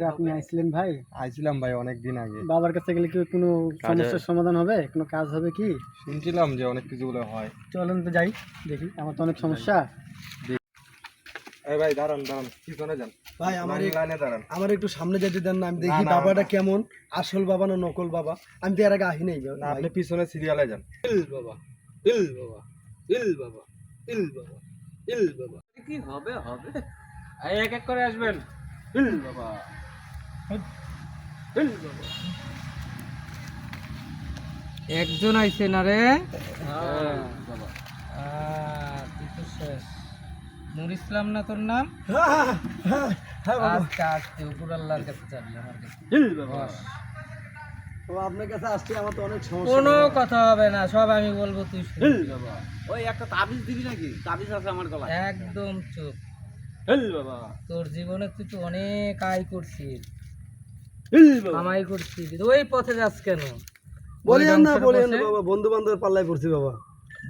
রাত্রে আপনি আইছিলেন ভাই? আইছিলাম ভাই অনেক দিন আগে। বাবার কাছে গেলে কি কোনো সমস্যার সমাধান হবে, কোনো কাজ হবে কি? শুনছিলাম যে অনেক কিছু বলে হয়। চলেন তো যাই দেখি, আমার তো অনেক সমস্যা। এই ভাই দাঁড়ান দাঁড়ান, পিছনে যান ভাই লাইনে দাঁড়ান। আমার একটু সামনে যেতে দেন না, আমি দেখি না, বাবাটা না। কেমন, আসল বাবা না নকল বাবা। আমি তো এর আগে আসি নাই না আপনি পিছনে সিরিয়ালে যান। বাবা ইল বাবা ইল বাবা ইল বাবা ইল বাবা কি হবে হবে এই এক এক করে আসবেন ইল বাবা ইল বাবা একজন আইছে না রে বাবা তুই তো শেষ। নুর ইসলাম না তোর নাম? হ্যাঁ বাবা। আজকে আসতে উপর আল্লাহর কাছে যাবি আমার কাছে। ইল বাবা তো আপনার কাছে আসছে, আমার তো অনেক সমস্যা। কোনো কথা হবে না, সব আমি বলবো তুই শুনবি। ইল বাবা ওই একটা তাবিজ দিবি নাকি? তাবিজ আছে আমার গলায়। একদম চুপ। ইল বাবা তোর জীবনে তুই তো অনেক আয় করছিস, ইল বাবা কামাই করছিস, ওই পথে যাস কেন? বলিয়েন না বাবা, বন্ধু বান্ধব পাল্লায় পড়ছি বাবা।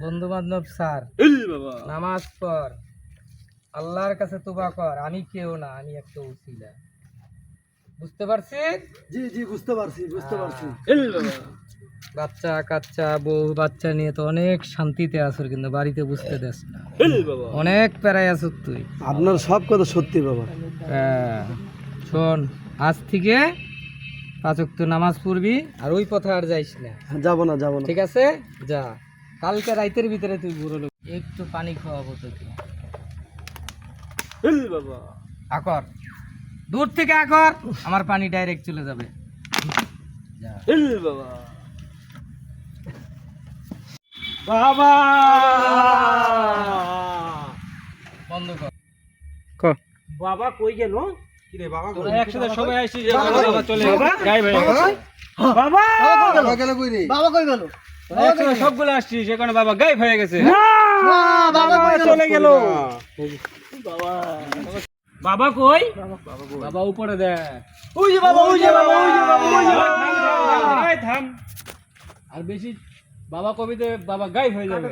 বন্ধু বান্ধব স্যার, ইল বাবা নামাজ পড়, আল্লাহর কাছে তোবা কর। আমি কেউ না, আমি একটা উসিলা। বুঝতে পারছিস? জি জি বুঝতে পারছি বুঝতে পারছি। ইল বাবা বাচ্চা কাচ্চা বউ বাচ্চা নিয়ে তো অনেক শান্তিতে আসর, কিন্তু বাড়িতে বুঝতে দেস না। ইল বাবা অনেক প্যারায় আসর তুই। আপনার সব কথা সত্যি বাবা। শোন, আজ থেকে 5 ওয়াক্ত নামাজ পড়বি, আর ওই পথে আর যাইস না, যাবো না যাবো না। ঠিক আছে? যা, কালকে রাতের ভিতরে তুই বুড়ো লোক। একটু পানি খাওয়াবো তোকে। ইল বাবা আকর, দূর থেকে আকর, আমার পানি ডাইরেক্ট চলে যাবে। যা। ইল বাবা বাবা বন্ধ কর। বাবা কই গেল? কি রে বাবা? তোরা একসাথে সবাই আসছিস, বাবা চলে গায়েব হয়ে গেছে। বাবা বাবা গেল কই রে? বাবা কই গেল? তোরা একসাথে সবগুলো আসছিস, সেখানে বাবা গায়েব হয়ে গেছে। বাবা কই গেল? চলে গেল বাবা কই? বাবা উপরে দেখ। ওই যে বাবা, ওই যে বাবা, ওই যে বাবা, ওই যে বাবা। এই থাম, আর বেশি বাবা কবিতে বাবা গায়েব হয়ে যাবে।